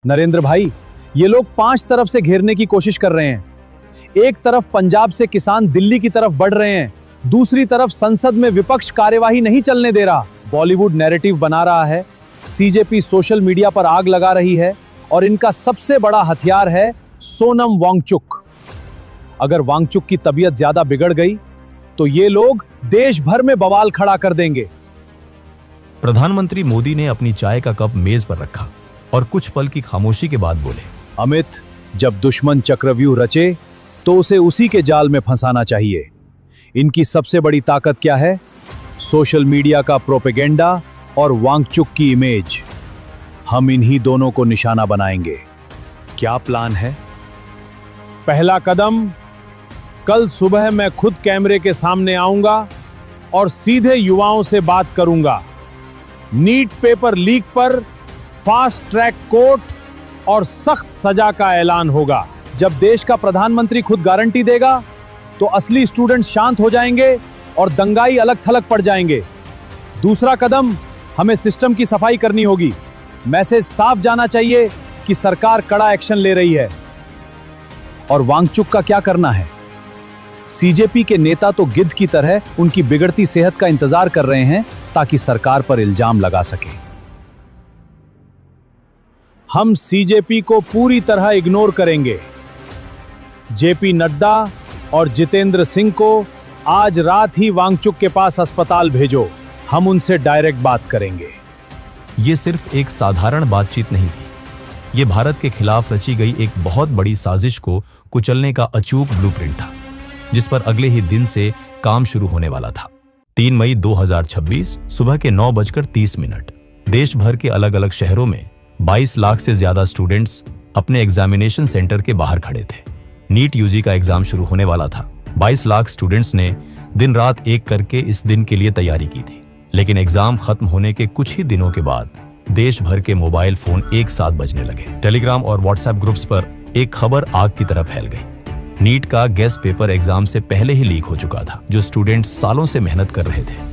नरेंद्र भाई, ये लोग 5 तरफ से घेरने की कोशिश कर रहे हैं। एक तरफ पंजाब से किसान दिल्ली की तरफ बढ़ रहे हैं, दूसरी तरफ संसद में विपक्ष कार्यवाही नहीं चलने दे रहा। बॉलीवुड नैरेटिव बना रहा है, सीजेपी सोशल मीडिया पर आग लगा रही है और इनका सबसे बड़ा हथियार है सोनम वांगचुक। अगर वांगचुक की तबीयत ज्यादा बिगड़ गई तो ये लोग देश भर में बवाल खड़ा कर देंगे। प्रधानमंत्री मोदी ने अपनी चाय का कप मेज पर रखा और कुछ पल की खामोशी के बाद बोले, अमित, जब दुश्मन चक्रव्यूह रचे तो उसे उसी के जाल में फंसाना चाहिए। इनकी सबसे बड़ी ताकत क्या है? सोशल मीडिया का प्रोपेगेंडा और वांगचुक की इमेज। हम इन्हीं दोनों को निशाना बनाएंगे। क्या प्लान है? पहला कदम, कल सुबह मैं खुद कैमरे के सामने आऊंगा और सीधे युवाओं से बात करूंगा। नीट पेपर लीक पर फास्ट ट्रैक कोर्ट और सख्त सजा का ऐलान होगा। जब देश का प्रधानमंत्री खुद गारंटी देगा तो असली स्टूडेंट शांत हो जाएंगे और दंगाई अलग थलग पड़ जाएंगे। दूसरा कदम, हमें सिस्टम की सफाई करनी होगी। मैसेज साफ जाना चाहिए कि सरकार कड़ा एक्शन ले रही है। और वांगचुक का क्या करना है? सीजेपी के नेता तो गिद्ध की तरह उनकी बिगड़ती सेहत का इंतजार कर रहे हैं ताकि सरकार पर इल्जाम लगा सके। हम सीजेपी को पूरी तरह इग्नोर करेंगे। जेपी नड्डा और जितेंद्र सिंह को आज रात ही वांगचुक के पास अस्पताल भेजो। हम उनसे डायरेक्ट बात करेंगे। ये सिर्फ एक साधारण बातचीत नहीं थी, ये भारत के खिलाफ रची गई एक बहुत बड़ी साजिश को कुचलने का अचूक ब्लूप्रिंट था, जिस पर अगले ही दिन से काम शुरू होने वाला था। 3 मई 2026 सुबह के 9:30 देश भर के अलग अलग शहरों में 22 लाख से ज्यादा स्टूडेंट्स अपने एग्जामिनेशन सेंटर के बाहर खड़े थे। नीट यूजी का एग्जाम शुरू होने वाला था। 22 लाख स्टूडेंट्स ने दिन रात एक करके इस दिन के लिए तैयारी की थी। लेकिन एग्जाम खत्म होने के कुछ ही दिनों के बाद देश भर के मोबाइल फोन एक साथ बजने लगे। टेलीग्राम और व्हाट्सएप ग्रुप्स पर एक खबर आग की तरह फैल गई। नीट का गेस्ट पेपर एग्जाम से पहले ही लीक हो चुका था। जो स्टूडेंट्स सालों से मेहनत कर रहे थे,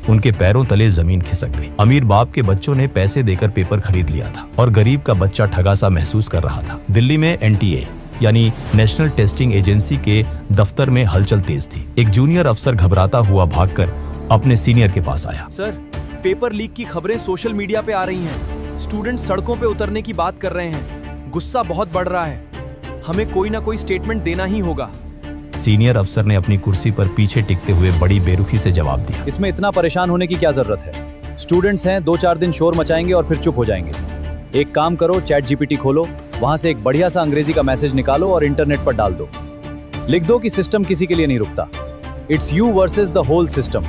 उनके पैरों तले जमीन खिसक गई। अमीर बाप के बच्चों ने पैसे देकर पेपर खरीद लिया था और गरीब का बच्चा ठगा सा महसूस कर रहा था। दिल्ली में एनटीए यानी नेशनल टेस्टिंग एजेंसी के दफ्तर में हलचल तेज थी। एक जूनियर अफसर घबराता हुआ भागकर अपने सीनियर के पास आया। सर, पेपर लीक की खबरें सोशल मीडिया पे आ रही हैं। स्टूडेंट सड़कों पे उतरने की बात कर रहे हैं। गुस्सा बहुत बढ़ रहा है। हमें कोई ना कोई स्टेटमेंट देना ही होगा। सीनियर अफसर ने अपनी कुर्सी पर पीछे टिकते हुए बड़ी बेरुखी से जवाब दिया। इसमें इतना परेशान होने की क्या जरूरत है? स्टूडेंट्स हैं, 2-4 दिन शोर मचाएंगे और फिर चुप हो जाएंगे। एक काम करो, चैट जीपीटी खोलो, वहां से एक बढ़िया सा अंग्रेजी का मैसेज निकालो और इंटरनेट पर डाल दो। लिख दो कि सिस्टम किसी के लिए नहीं रुकता। It's you versus the whole system.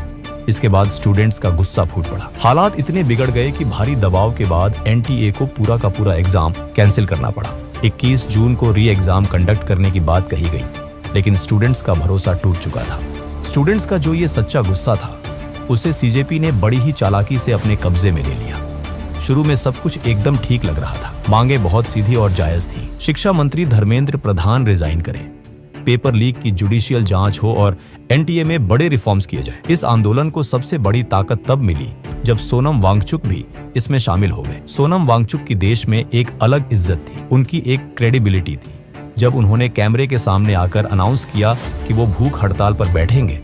इसके बाद स्टूडेंट्स का गुस्सा फूट पड़ा। हालात इतने बिगड़ गए कि भारी दबाव के बाद एनटीए को पूरा का पूरा एग्जाम कैंसिल करना पड़ा। 21 जून को री एग्जाम कंडक्ट करने की बात कही गई, लेकिन स्टूडेंट्स का भरोसा टूट चुका था। स्टूडेंट्स का जो ये सच्चा गुस्सा था, उसे सीजेपी ने बड़ी ही चालाकी से अपने कब्जे में ले लिया। शुरू में सब कुछ एकदम ठीक लग रहा था। मांगे बहुत सीधी और जायज थी। शिक्षा मंत्री धर्मेंद्र प्रधान रिजाइन करें, पेपर लीक की जुडिशियल जांच हो और एनटीए में बड़े रिफॉर्म्स किए जाए। इस आंदोलन को सबसे बड़ी ताकत तब मिली जब सोनम वांगचुक भी इसमें शामिल हो गए। सोनम वांगचुक की देश में एक अलग इज्जत थी, उनकी एक क्रेडिबिलिटी थी। जब उन्होंने कैमरे के सामने आकर अनाउंस किया कि वो भूख हड़ताल पर बैठेंगे,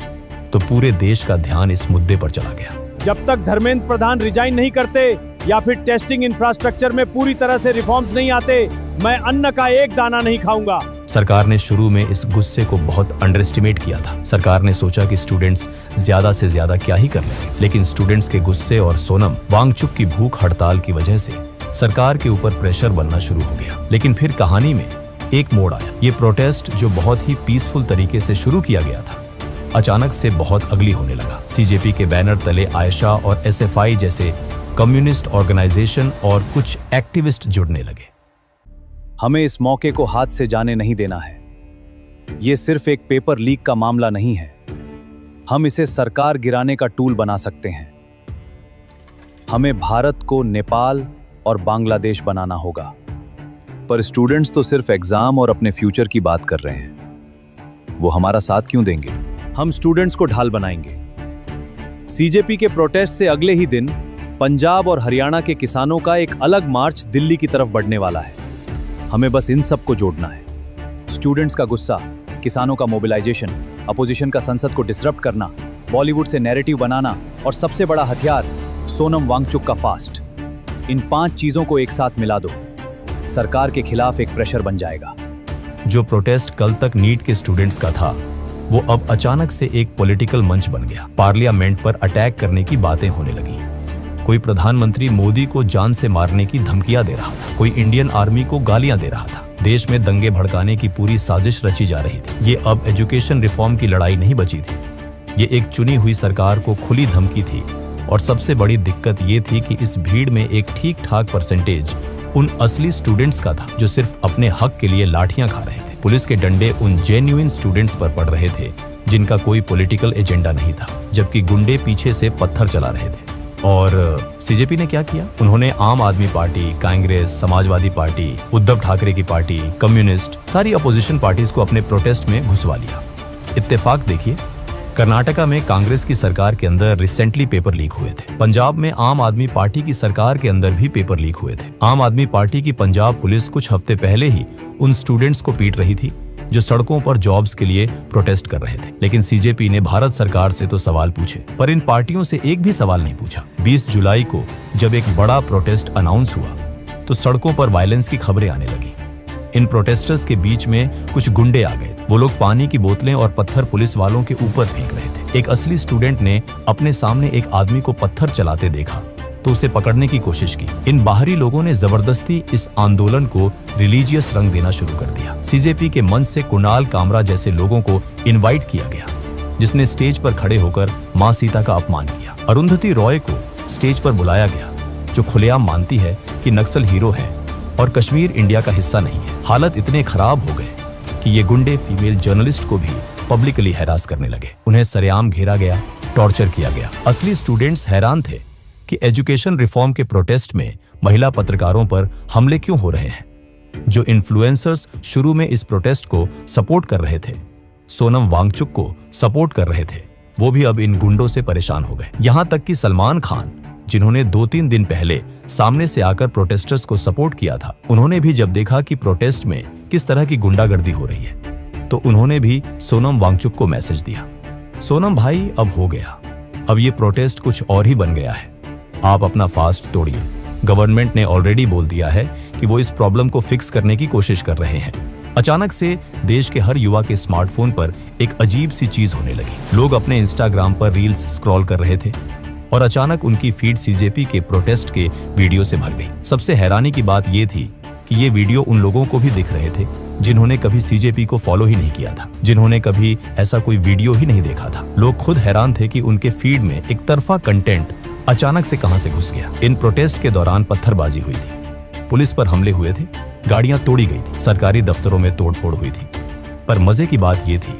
तो पूरे देश का ध्यान इस मुद्दे पर चला गया। जब तक धर्मेंद्र प्रधान रिजाइन नहीं करते या फिर टेस्टिंग इंफ्रास्ट्रक्चर में पूरी तरह से रिफॉर्म्स नहीं आते, मैं अन्न का एक दाना नहीं खाऊंगा। सरकार ने शुरू में इस गुस्से को बहुत अंडरएस्टिमेट किया था। सरकार ने सोचा कि स्टूडेंट्स ज्यादा से ज्यादा क्या ही कर लेंगे, लेकिन स्टूडेंट्स के गुस्से और सोनम वांगचुक की भूख हड़ताल की वजह से सरकार के ऊपर प्रेशर बनना शुरू हो गया। लेकिन फिर कहानी में एक मोड़ आया। ये प्रोटेस्ट जो बहुत ही पीसफुल तरीके से शुरू किया गया था, अचानक से बहुत अगली होने लगा। सीजेपी के बैनर तले आयशा और एसएफआई जैसे कम्युनिस्ट ऑर्गेनाइजेशन और कुछ एक्टिविस्ट जुड़ने लगे। हमें इस मौके को हाथ से जाने नहीं देना है। यह सिर्फ एक पेपर लीक का मामला नहीं है। हम इसे सरकार गिराने का टूल बना सकते हैं। हमें भारत को नेपाल और बांग्लादेश बनाना होगा। पर स्टूडेंट्स तो सिर्फ एग्जाम और अपने फ्यूचर की बात कर रहे हैं। वो हमारा साथ क्यों देंगे? हम स्टूडेंट्स को ढाल बनाएंगे। सीजेपी के प्रोटेस्ट से अगले ही दिन पंजाब और हरियाणा के किसानों का एक अलग मार्च दिल्ली की तरफ बढ़ने वाला है। हमें बस इन सब को जोड़ना है। स्टूडेंट्स का गुस्सा, किसानों का मोबिलाइजेशन, अपोजिशन का संसद को डिसरप्ट करना, बॉलीवुड से नैरेटिव बनाना और सबसे बड़ा हथियार सोनम वांगचुक का फास्ट। इन 5 चीजों को एक साथ मिला दो, सरकार के खिलाफ एक प्रेशर बन जाएगा। जो प्रोटेस्ट कल तक नीट के स्टूडेंट्स का था, वो अब अचानक से एक पॉलिटिकल मंच बन गया। पार्लियामेंट पर अटैक करने की बातें होने लगी। कोई प्रधानमंत्री मोदी को जान से मारने की धमकियां दे रहा था, कोई इंडियन आर्मी को गालियां दे रहा था। देश में दंगे भड़काने की पूरी साजिश रची जा रही थी। ये अब एजुकेशन रिफॉर्म की लड़ाई नहीं बची थी, ये एक चुनी हुई सरकार को खुली धमकी थी। और सबसे बड़ी दिक्कत ये थी कि इस भीड़ में एक ठीक ठाक परसेंटेज उन असली स्टूडेंट्स का था जो सिर्फ अपने हक के लिए लाठियां खा रहे थे। पुलिस के डंडे उन जेन्युइन स्टूडेंट्स पर पड़ रहे थे जिनका कोई पॉलिटिकल एजेंडा नहीं था, जबकि गुंडे पीछे से पत्थर चला रहे थे। और सीजेपी ने क्या किया? उन्होंने आम आदमी पार्टी, कांग्रेस, समाजवादी पार्टी, उद्धव ठाकरे की पार्टी, कम्युनिस्ट, सारी अपोजिशन पार्टीज को अपने प्रोटेस्ट में घुसवा लिया। इत्तेफाक देखिए, कर्नाटका में कांग्रेस की सरकार के अंदर रिसेंटली पेपर लीक हुए थे। पंजाब में आम आदमी पार्टी की सरकार के अंदर भी पेपर लीक हुए थे। आम आदमी पार्टी की पंजाब पुलिस कुछ हफ्ते पहले ही उन स्टूडेंट्स को पीट रही थी जो सड़कों पर जॉब्स के लिए प्रोटेस्ट कर रहे थे। लेकिन सीजेपी ने भारत सरकार से तो सवाल पूछे, पर इन पार्टियों से एक भी सवाल नहीं पूछा। 20 जुलाई को जब एक बड़ा प्रोटेस्ट अनाउंस हुआ तो सड़कों पर वायलेंस की खबरें आने लगी। इन प्रोटेस्टर्स के बीच में कुछ गुंडे आ गए। वो लोग पानी की बोतलें और पत्थर पुलिस वालों के ऊपर फेंक रहे थे। एक असली स्टूडेंट ने अपने सामने एक आदमी को पत्थर चलाते देखा तो उसे पकड़ने की कोशिश की। इन बाहरी लोगों ने जबरदस्ती इस आंदोलन को रिलीजियस रंग देना शुरू कर दिया। सीजेपी के मंच से कुणाल कामरा जैसे लोगों को इनवाइट किया गया, जिसने स्टेज पर खड़े होकर मां सीता का अपमान किया। अरुंधति रॉय को स्टेज पर बुलाया गया, जो खुलेआम मानती है कि नक्सल हीरो है और कश्मीर इंडिया का हिस्सा नहीं है। हालत इतने खराब हो गए कि ये गुंडे फीमेल जर्नलिस्ट को भी पब्लिकली हैरास करने लगे। उन्हें सरेआम घेरा गया, टॉर्चर किया गया। असली स्टूडेंट्स हैरान थे कि एजुकेशन रिफॉर्म के प्रोटेस्ट में महिला पत्रकारों पर हमले क्यों हो रहे हैं। जो इन्फ्लुएंसर्स शुरू में इस प्रोटेस्ट को सपोर्ट कर रहे थे, सोनम वांगचुक को सपोर्ट कर रहे थे, वो भी अब इन गुंडों से परेशान हो गए। यहां तक कि सलमान खान, जिन्होंने 2-3 दिन पहले सामने से आकर प्रोटेस्टर्स को सपोर्ट किया था, उन्होंने भी जब देखा कि प्रोटेस्ट में किस तरह की गुंडागर्दी हो रही है, तो उन्होंने भी सोनम वांगचुक को मैसेज दिया, सोनम भाई अब हो गया, अब ये प्रोटेस्ट कुछ और ही बन गया है, आप अपना फास्ट तोड़िए। गवर्नमेंट ने ऑलरेडी बोल दिया है कि वो इस प्रॉब्लम को फिक्स करने की कोशिश कर रहे हैं। अचानक से देश के हर युवा के स्मार्टफोन पर एक अजीब सी चीज होने लगी। लोग अपने इंस्टाग्राम पर रील्स स्क्रॉल कर रहे थे और अचानक उनकी फीड सीजेपी के प्रोटेस्ट के वीडियो से भर गई। सबसे हैरानी की बात यह थी कि ये वीडियो उन लोगों को भी दिख रहे थे जिन्होंने कभी सीजेपी को फॉलो ही नहीं किया था, जिन्होंने कभी ऐसा कोई वीडियो ही नहीं देखा था। लोग खुद हैरान थे कि उनके फीड में एक तरफा कंटेंट अचानक से कहां से घुस गया। इन प्रोटेस्ट के दौरान पत्थरबाजी हुई थी, पुलिस पर हमले हुए थे, गाड़ियां तोड़ी गई थी, सरकारी दफ्तरों में तोड़फोड़ हुई थी। पर मजे की बात यह थी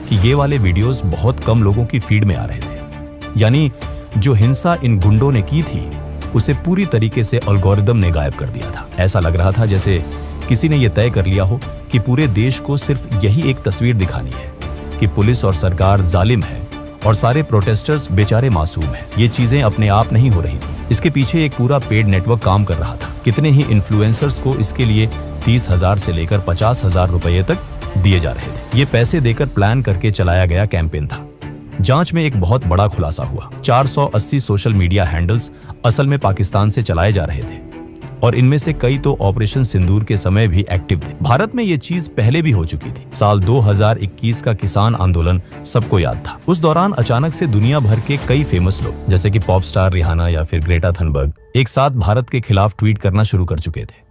कि ये वाले वीडियोस बहुत कम लोगों की फीड में आ रहे थे। यानी जो हिंसा इन गुंडों ने की थी उसे पूरी तरीके से एल्गोरिदम ने गायब कर दिया था। ऐसा लग रहा था जैसे किसी ने यह तय कर लिया हो कि पूरे देश को सिर्फ यही एक तस्वीर दिखानी है कि पुलिस और सरकार जालिम है और सारे प्रोटेस्टर्स बेचारे मासूम हैं। ये चीजें अपने आप नहीं हो रही थी, इसके पीछे एक पूरा पेड नेटवर्क काम कर रहा था। कितने ही इन्फ्लुएंसर्स को इसके लिए 30,000 से लेकर 50,000 रुपये तक दिए जा रहे थे। ये पैसे देकर प्लान करके चलाया गया कैंपेन था। जांच में एक बहुत बड़ा खुलासा हुआ। 480 सोशल मीडिया हैंडल्स असल में पाकिस्तान से चलाए जा रहे थे और इनमें से कई तो ऑपरेशन सिंदूर के समय भी एक्टिव थे। भारत में ये चीज पहले भी हो चुकी थी। साल 2021 का किसान आंदोलन सबको याद था। उस दौरान अचानक से दुनिया भर के कई फेमस लोग जैसे कि पॉप स्टार रिहाना या फिर ग्रेटा थनबर्ग एक साथ भारत के खिलाफ ट्वीट करना शुरू कर चुके थे।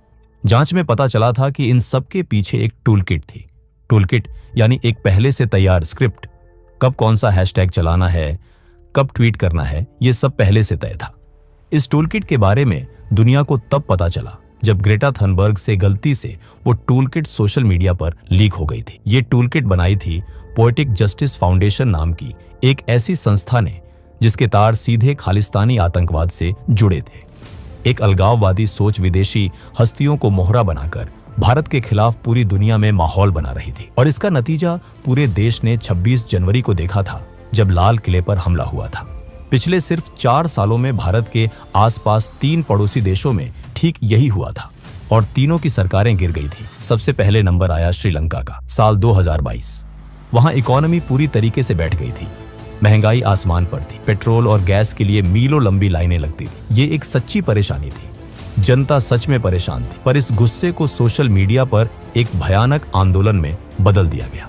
जांच में पता चला था कि इन सबके पीछे एक टूलकिट थी। टूलकिट यानी एक पहले से तैयार स्क्रिप्ट। कब कौन सा हैशटैग चलाना है, कब ट्वीट करना है, ये सब पहले से तय था। इस टूलकिट के बारे में दुनिया को तब पता चला जब ग्रेटा थनबर्ग से गलती से वो टूलकिट सोशल मीडिया पर लीक हो गई थी। ये टूलकिट बनाई थी पोएटिक जस्टिस फाउंडेशन नाम की एक ऐसी संस्था ने जिसके तार सीधे खालिस्तानी आतंकवाद से जुड़े थे। एक अलगाववादी सोच विदेशी हस्तियों को मोहरा बनाकर भारत के खिलाफ पूरी दुनिया में माहौल बना रही थी और इसका नतीजा पूरे देश ने 26 जनवरी को देखा था जब लाल किले पर हमला हुआ था। पिछले सिर्फ 4 सालों में भारत के आसपास 3 पड़ोसी देशों में ठीक यही हुआ था। और तीनों की सरकारें गिर गई थी। सबसे पहले नंबर आया श्रीलंका का, साल 2022। वहां इकोनॉमी पूरी तरीके से बैठ गई थी, महंगाई आसमान पर थी, पेट्रोल और गैस के लिए मीलों लंबी लाइनें लगती थी। ये एक सच्ची परेशानी थी, जनता सच में परेशान थी। पर इस गुस्से को सोशल मीडिया पर एक भयानक आंदोलन में बदल दिया गया।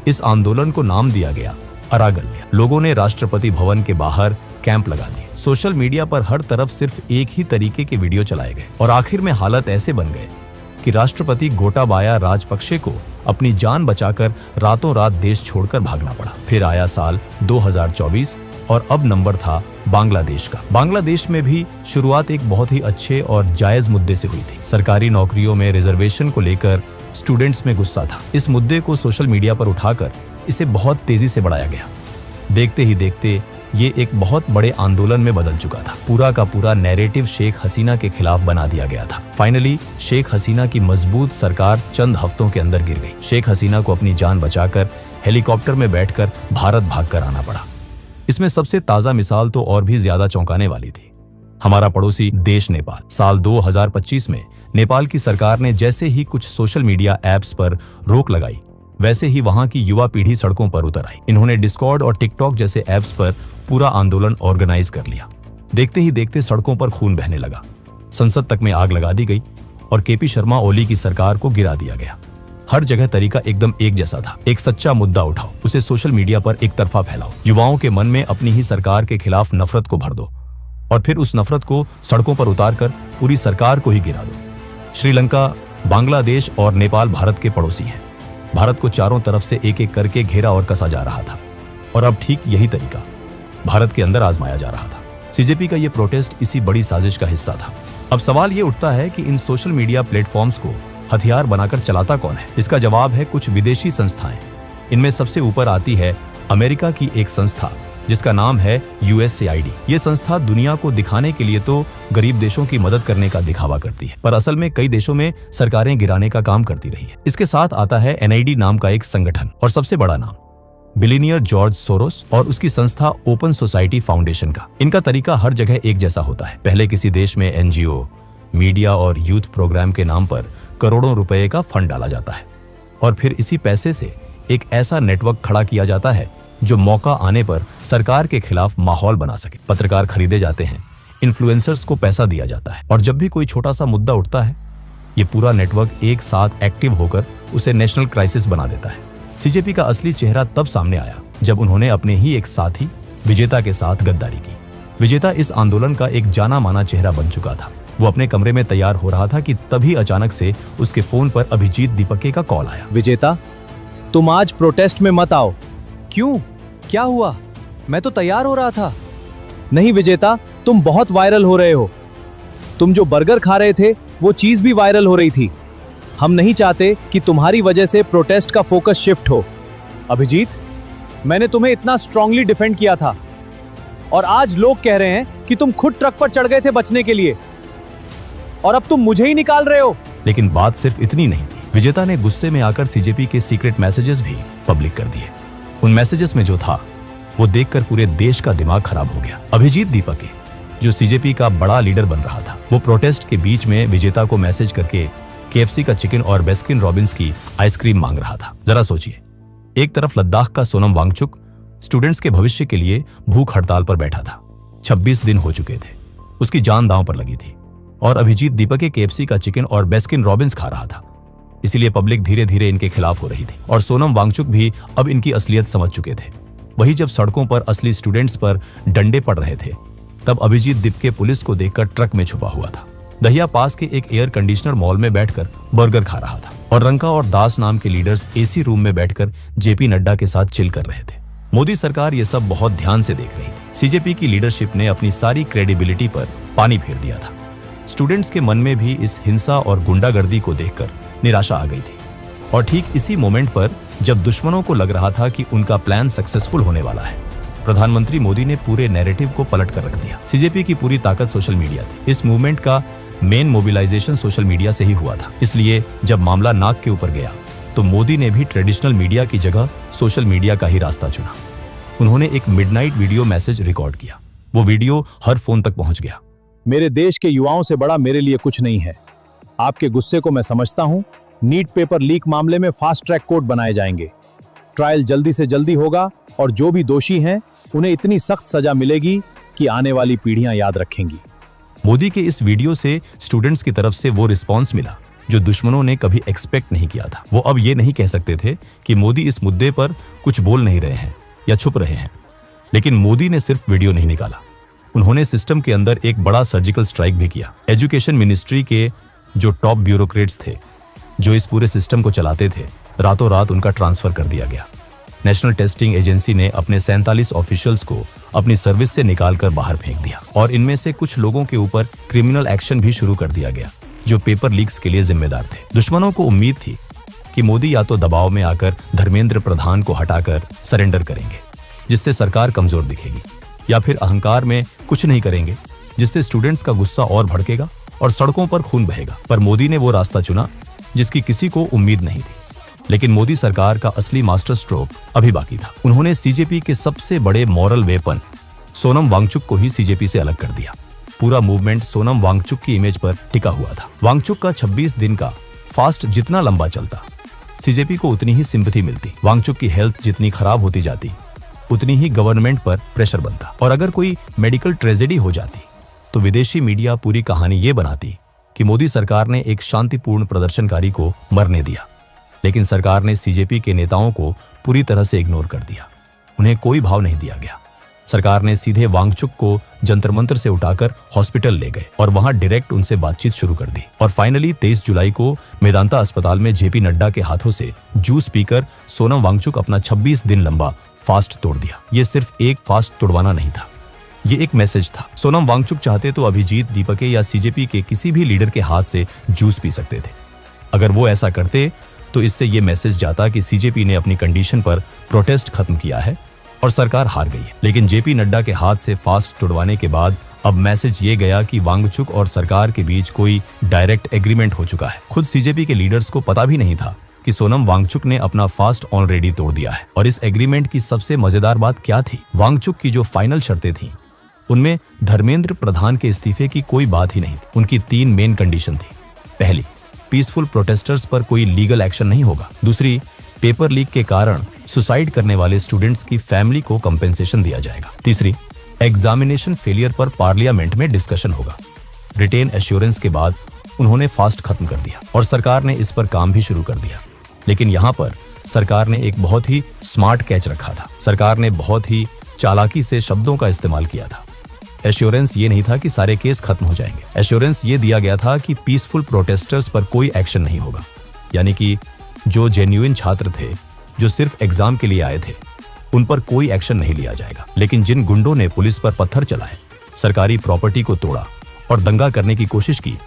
इस आंदोलन को नाम दिया गया अरागल्या। लोगों ने राष्ट्रपति भवन के बाहर कैंप लगा दिए। सोशल मीडिया पर हर तरफ सिर्फ एक ही तरीके के वीडियो चलाए गए और आखिर में हालत ऐसे बन गए कि राष्ट्रपति गोटाबाया राजपक्षे को अपनी जान बचाकर रातों रात देश छोड़कर भागना पड़ा। फिर आया साल 2024 और अब नंबर था बांग्लादेश का। बांग्लादेश में भी शुरुआत एक बहुत ही अच्छे और जायज मुद्दे से हुई थी। सरकारी नौकरियों में रिजर्वेशन को लेकर स्टूडेंट्स में गुस्सा था। इस मुद्दे को सोशल मीडिया पर उठाकर इसे बहुत तेजी से बढ़ाया गया। देखते ही देखते ये एक बहुत बड़े आंदोलन में बदल चुका था। पूरा का पूरा नैरेटिव शेख हसीना के खिलाफ बना दिया गया था। फाइनली शेख हसीना की मजबूत सरकार चंद हफ्तों के अंदर गिर गई। शेख हसीना को अपनी जान बचाकर हेलीकॉप्टर में बैठकर भारत भागकर आना पड़ा। इसमें सबसे ताजा मिसाल तो और भी ज्यादा चौंकाने वाली थी, हमारा पड़ोसी देश नेपाल। साल 2025 में नेपाल की सरकार ने जैसे ही कुछ सोशल मीडिया ऐप्स पर रोक लगाई, वैसे ही वहां की युवा पीढ़ी सड़कों पर उतर आई। इन्होंने डिस्कॉर्ड और टिकटॉक जैसे ऐप्स पर पूरा आंदोलन ऑर्गेनाइज कर लिया। देखते ही देखते सड़कों पर खून बहने लगा, संसद तक में आग लगा दी गई और केपी शर्मा ओली की सरकार को गिरा दिया गया। हर जगह तरीका एकदम एक जैसा था। एक सच्चा मुद्दा उठाओ, उसे सोशल मीडिया पर एक तरफा फैलाओ, युवाओं के मन में अपनी ही सरकार के खिलाफ नफरत को भर दो और फिर उस नफरत को सड़कों पर उतारकर पूरी सरकार को ही गिरा दो। श्रीलंका, बांग्लादेश और नेपाल भारत के पड़ोसी हैं। भारत को चारों तरफ से एक एक करके घेरा और कसा जा रहा था और अब ठीक यही तरीका भारत के अंदर आजमाया जा रहा था। सीजेपी का ये प्रोटेस्ट इसी बड़ी साजिश का हिस्सा था। अब सवाल ये उठता है कि इन सोशल मीडिया प्लेटफॉर्म्स को हथियार बनाकर चलाता कौन है? इसका जवाब है कुछ विदेशी संस्थाएं। इनमें सबसे ऊपर आती है अमेरिका की एक संस्था जिसका नाम है USAID। ये संस्था दुनिया को दिखाने के लिए तो गरीब देशों की मदद करने का दिखावा करती है, पर असल में कई देशों में सरकारें गिराने का काम करती रही है। इसके साथ आता है NID नाम का एक संगठन और सबसे बड़ा नाम बिलियनियर जॉर्ज सोरोस और उसकी संस्था ओपन सोसाइटी फाउंडेशन का। इनका तरीका हर जगह एक जैसा होता है। पहले किसी देश में NGO, मीडिया और यूथ प्रोग्राम के नाम पर करोड़ों रुपए का फंड डाला जाता है और फिर इसी पैसे से एक ऐसा नेटवर्क खड़ा किया जाता है जो मौका आने पर सरकार के खिलाफ माहौल बना सके। पत्रकार खरीदे जाते हैं, इन्फ्लुएंसर्स को पैसा दिया जाता है और जब भी कोई छोटा सा मुद्दा उठता है, ये पूरा नेटवर्क एक साथ एक्टिव होकर उसे नेशनल क्राइसिस बना देता है। सीजेपी का असली चेहरा तब सामने आया जब उन्होंने अपने ही एक साथी विजेता के साथ गद्दारी की। विजेता इस आंदोलन का एक जाना माना चेहरा बन चुका था। वो अपने कमरे में तैयार हो रहा था कि तभी अचानक से उसके फोन पर अभिजीत दीपके का कॉल आया। विजेता, तुम आज प्रोटेस्ट में मत आओ। क्यों? क्या हुआ? मैं तो तैयार हो रहा था। नहीं विजेता, तुम बहुत वायरल हो रहे हो। तुम जो बर्गर खा रहे थे वो चीज भी वायरल हो रही थी। हम नहीं चाहते कि तुम्हारी वजह से प्रोटेस्ट का फोकस शिफ्ट हो। अभिजीत, मैंने तुम्हें इतना स्ट्रांगली डिफेंड किया था और आज लोग कह रहे हैं कि तुम खुद ट्रक पर चढ़ गए थे बचने के लिए और अब तुम मुझे ही निकाल रहे हो। लेकिन बात सिर्फ इतनी नहीं थी। विजेता ने गुस्से में आकर सीजेपी के सीक्रेट मैसेजेस भी पब्लिक कर दिए। उन मैसेजेस में जो था वो देखकर पूरे देश का दिमाग खराब हो गया। अभिजीत दीपके, जो सीजेपी का बड़ा लीडर बन रहा था, वो प्रोटेस्ट के बीच में विजेता को मैसेज करके KFC का चिकन और बेस्किन रॉबिन्स की आइसक्रीम मांग रहा था। जरा सोचिए, एक तरफ लद्दाख का सोनम वांगचुक स्टूडेंट्स के भविष्य के लिए भूख हड़ताल पर बैठा था। 26 दिन हो चुके थे, उसकी जान दांव पर लगी थी और अभिजीत दीपके KFC का चिकन और बेस्किन रॉबिन्स खा रहा था। इसीलिए पब्लिक धीरे धीरे इनके खिलाफ हो रही थी और सोनम वांगचुक भी अब इनकी असलियत समझ चुके थे। वही जब सड़कों पर असली स्टूडेंट्स पर डंडे पड़ रहे थे, तब अभिजीत दीपके पुलिस को देखकर ट्रक में छुपा हुआ था। दहिया पास के एक एयर कंडीशनर मॉल में बैठकर बर्गर खा रहा था और रंका और दास नाम के लीडर्स AC रूम में बैठकर JP नड्डा के साथ चिल कर रहे थे। मोदी सरकार ये सब बहुत ध्यान से देख रही थी। सीजेपी की लीडरशिप ने अपनी सारी क्रेडिबिलिटी पर पानी फेर दिया था। स्टूडेंट्स के मन में भी इस हिंसा और गुंडागर्दी को देखकर निराशा आ गई थी और ठीक इसी मोमेंट पर जब दुश्मनों को लग रहा था कि उनका प्लान सक्सेसफुल होने वाला है, प्रधानमंत्री मोदी ने पूरे नैरेटिव को पलट कर रख दिया। सीजेपी की पूरी ताकत सोशल मीडिया थी। इस मूवमेंट का मेन मोबिलाइजेशन सोशल मीडिया से ही हुआ था। इसलिए जब मामला नाक के ऊपर गया तो मोदी ने भी ट्रेडिशनल मीडिया की जगह सोशल मीडिया का ही रास्ता चुना। उन्होंने एक मिडनाइट वीडियो मैसेज रिकॉर्ड किया। वो वीडियो हर फोन तक पहुंच गया। मेरे देश के युवाओं से बड़ा मेरे लिए कुछ नहीं है। आपके गुस्से को मैं समझता हूं। नीट पेपर लीक मामले में फास्ट ट्रैक कोर्ट बनाए जाएंगे। ट्रायल जल्दी से जल्दी होगा और जो भी दोषी हैं उन्हें इतनी सख्त सजा मिलेगी कि आने वाली पीढ़ियां याद रखेंगी। मोदी के इस वीडियो से स्टूडेंट्स की तरफ से वो रिस्पॉन्स मिला जो दुश्मनों ने कभी एक्सपेक्ट नहीं किया था। वो अब ये नहीं कह सकते थे कि मोदी इस मुद्दे पर कुछ बोल नहीं रहे हैं या छुप रहे हैं। लेकिन मोदी ने सिर्फ वीडियो नहीं निकाला, उन्होंने सिस्टम के अंदर एक बड़ा सर्जिकल स्ट्राइक भी किया। एजुकेशन मिनिस्ट्री के जो टॉप ब्यूरोक्रेट्स थे, जो इस पूरे सिस्टम को चलाते थे, रातों रात उनका ट्रांसफर कर दिया गया। नेशनल टेस्टिंग एजेंसी ने अपने 47 ऑफिशियल्स को अपनी सर्विस से निकालकर बाहर फेंक दिया और इनमें से कुछ लोगों के ऊपर क्रिमिनल एक्शन भी शुरू कर दिया गया जो पेपर लीक्स के लिए जिम्मेदार थे। दुश्मनों को उम्मीद थी कि मोदी या तो दबाव में आकर धर्मेंद्र प्रधान को हटाकर सरेंडर करेंगे जिससे सरकार कमजोर दिखेगी, या फिर अहंकार में कुछ नहीं करेंगे जिससे स्टूडेंट्स का गुस्सा और भड़केगा और सड़कों पर खून बहेगा। पर मोदी ने वो रास्ता चुना जिसकी किसी को उम्मीद नहीं थी। लेकिन मोदी सरकार का असली मास्टर स्ट्रोक अभी बाकी था। उन्होंने सीजेपी के सबसे बड़े मॉरल वेपन सोनम वांगचुक को ही सीजेपी से अलग कर दिया। पूरा मूवमेंट सोनम वांगचुक की इमेज पर टिका हुआ था। वांगचुक का 26 दिन का फास्ट जितना लंबा चलता, सीजेपी को उतनी ही सिंपैथी मिलती। वांगचुक की हेल्थ जितनी खराब होती जाती, उतनी ही गवर्नमेंट पर प्रेशर बनता। और अगर कोई मेडिकल ट्रेजेडी हो जाती तो विदेशी मीडिया पूरी कहानी ये बनाती कि मोदी सरकार ने एक शांतिपूर्ण प्रदर्शनकारी को मरने दिया। लेकिन सरकार ने सीजेपी के नेताओं को पूरी तरह से इग्नोर कर दिया, उन्हें कोई भाव नहीं दिया गया। सरकार ने सीधे वांगचुक को जंतर मंतर से उठाकर हॉस्पिटल ले गए और वहां डायरेक्ट उनसे बातचीत शुरू कर दी। और फाइनली 23 जुलाई को मेदांता अस्पताल में जेपी नड्डा के हाथों से जूस पीकर सोनम वांगचुक अपना 26 दिन लंबा फास्ट तोड़ दिया। ये सिर्फ एक फास्ट तोड़वाना नहीं था, ये एक मैसेज था। सोनम वांगचुक चाहते तो अभिजीत दीपके या सीजेपी के किसी भी लीडर के हाथ से जूस पी सकते थे। अगर वो ऐसा करते तो इससे ये मैसेज जाता कि सीजेपी ने अपनी कंडीशन पर प्रोटेस्ट खत्म किया है और सरकार हार गई है। लेकिन जेपी नड्डा के हाथ से फास्ट तोड़वाने के बाद अब मैसेज ये गया कि वांगचुक और सरकार के बीच कोई डायरेक्ट एग्रीमेंट हो चुका है। खुद सीजेपी के लीडर्स को पता भी नहीं था कि सोनम वांगचुक ने अपना फास्ट ऑलरेडी तोड़ दिया है। और इस एग्रीमेंट की सबसे मजेदार बात क्या थी? वांगचुक की जो फाइनल शर्तें थी उनमें धर्मेंद्र प्रधान के इस्तीफे की कोई बात ही नहीं थी। उनकी 3 मेन कंडीशन थी। पहली, पीसफुल प्रोटेस्टर्स पर कोई लीगल एक्शन नहीं होगा। दूसरी, पेपर लीक के कारण सुसाइड करने वाले स्टूडेंट्स की फैमिली को कंपेंसेशन दिया जाएगा। तीसरी, एग्जामिनेशन फेलियर पर पार्लियामेंट में डिस्कशन होगा। रिटेन एश्योरेंस के बाद उन्होंने फास्ट खत्म कर दिया और सरकार ने इस पर काम भी शुरू कर दिया। लेकिन यहाँ पर सरकार ने एक बहुत ही स्मार्ट कैच रखा था। सरकार ने बहुत ही चालाकी से शब्दों का इस्तेमाल किया था। एश्योरेंस ये नहीं था कि सारे केस खत्म हो जाएंगे। एश्योरेंस ये दिया गया था कि पीसफुल प्रोटेस्टर्स पर कोई एक्शन नहीं होगा। यानी कि जो जेन्युइन छात्र थे, जो सिर्फ एग्जाम के लिए आए थे, उन पर कोई एक्शन नहीं लिया जाएगा। लेकिन जिन गुंडों ने पुलिस पर पत्थर चलाए, सरकारी प्रॉपर्टी को तोड़ा और दंगा करने की कोशिश की,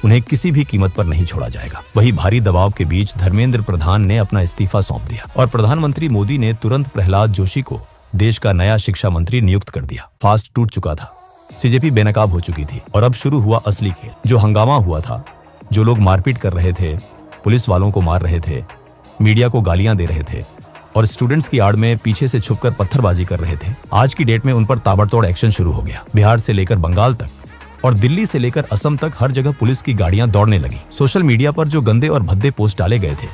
उन्हें किसी भी कीमत पर नहीं छोड़ा जाएगा। वही भारी दबाव के बीच धर्मेंद्र प्रधान ने अपना इस्तीफा सौंप दिया और प्रधानमंत्री मोदी ने तुरंत प्रहलाद जोशी को देश का नया शिक्षा मंत्री नियुक्त कर दिया। फास्ट टूट चुका था, सीजेपी बेनकाब हो चुकी थी और अब शुरू हुआ असली खेल। जो हंगामा हुआ था, जो लोग मारपीट कर रहे थे, पुलिस वालों को मार रहे थे, मीडिया को गालियां दे रहे थे और स्टूडेंट्स की आड़ में पीछे से छुपकर पत्थरबाजी कर रहे थे, आज की डेट में उन पर ताबड़तोड़ एक्शन शुरू हो गया। बिहार से लेकर बंगाल तक और दिल्ली से लेकर असम तक हर जगह पुलिस की गाड़ियां दौड़ने लगी। सोशल मीडिया पर जो गंदे और भद्दे पोस्ट डाले गए थे,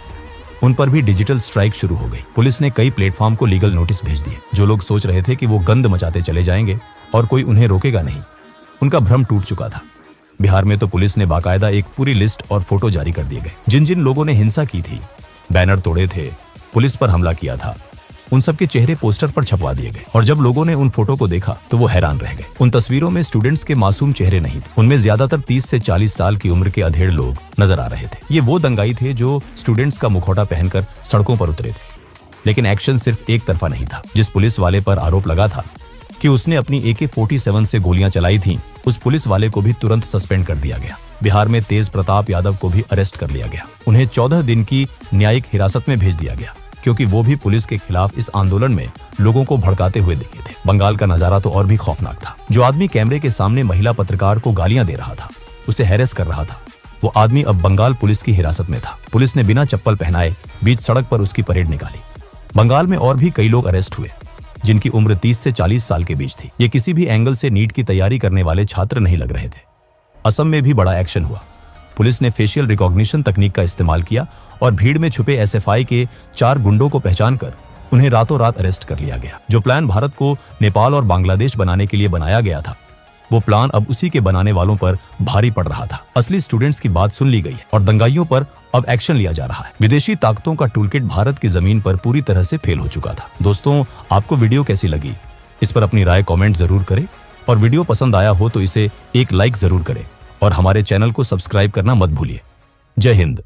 उन पर भी डिजिटल स्ट्राइक शुरू हो गई। पुलिस ने कई प्लेटफॉर्म को लीगल नोटिस भेज दिए। जो लोग सोच रहे थे कि वो गंद मचाते चले जाएंगे और कोई उन्हें रोकेगा नहीं, उनका भ्रम टूट चुका था। बिहार में तो पुलिस ने बाकायदा एक पूरी लिस्ट और फोटो जारी कर दिए गए। जिन जिन लोगों ने हिंसा की थी, बैनर तोड़े थे, पुलिस पर हमला किया था, उन सबके चेहरे पोस्टर पर छपवा दिए गए। और जब लोगों ने उन फोटो को देखा तो वो हैरान रह गए। उन तस्वीरों में स्टूडेंट्स के मासूम चेहरे नहीं थे, उनमें ज्यादातर 30 से 40 साल की उम्र के अधेड़ लोग नजर आ रहे थे। ये वो दंगाई थे जो स्टूडेंट्स का मुखौटा पहनकर सड़कों पर उतरे थे। लेकिन एक्शन सिर्फ एक तरफा नहीं था। जिस पुलिस वाले पर आरोप लगा था कि उसने अपनी AK-47 से गोलियां चलाई थीं, उस पुलिस वाले को भी तुरंत सस्पेंड कर दिया गया। बिहार में तेज प्रताप यादव को भी अरेस्ट कर लिया गया। उन्हें 14 दिन की न्यायिक हिरासत में भेज दिया गया क्योंकि वो भी पुलिस के खिलाफ इस आंदोलन में लोगों को भड़काते हुए दिखे थे। बंगाल का नजारा तो और भी खौफनाक था। जो आदमी कैमरे के सामने महिला पत्रकार को गालियां दे रहा था, उसे हैरेस कर रहा था, वो आदमी अब बंगाल पुलिस की हिरासत में था। पुलिस ने बिना चप्पल पहनाए बीच सड़क पर उसकी परेड निकाली। बंगाल में और भी कई लोग अरेस्ट हुए जिनकी उम्र 30 से 40 साल के बीच थी। ये किसी भी एंगल से नीट की तैयारी करने वाले छात्र नहीं लग रहे थे। असम में भी बड़ा एक्शन हुआ। पुलिस ने फेशियल रिकॉग्निशन तकनीक का इस्तेमाल किया और भीड़ में छुपे एसएफआई के 4 गुंडों को पहचान कर उन्हें रातों रात अरेस्ट कर लिया गया। जो प्लान भारत को नेपाल और बांग्लादेश बनाने के लिए बनाया गया था, वो प्लान अब उसी के बनाने वालों पर भारी पड़ रहा था। असली स्टूडेंट्स की बात सुन ली गई है और दंगाइयों पर अब एक्शन लिया जा रहा है। विदेशी ताकतों का टूलकिट भारत की जमीन पर पूरी तरह से फेल हो चुका था। दोस्तों, आपको वीडियो कैसी लगी, इस पर अपनी राय कमेंट जरूर करें और वीडियो पसंद आया हो तो इसे एक लाइक जरूर करें और हमारे चैनल को सब्सक्राइब करना मत भूलिए। जय हिंद।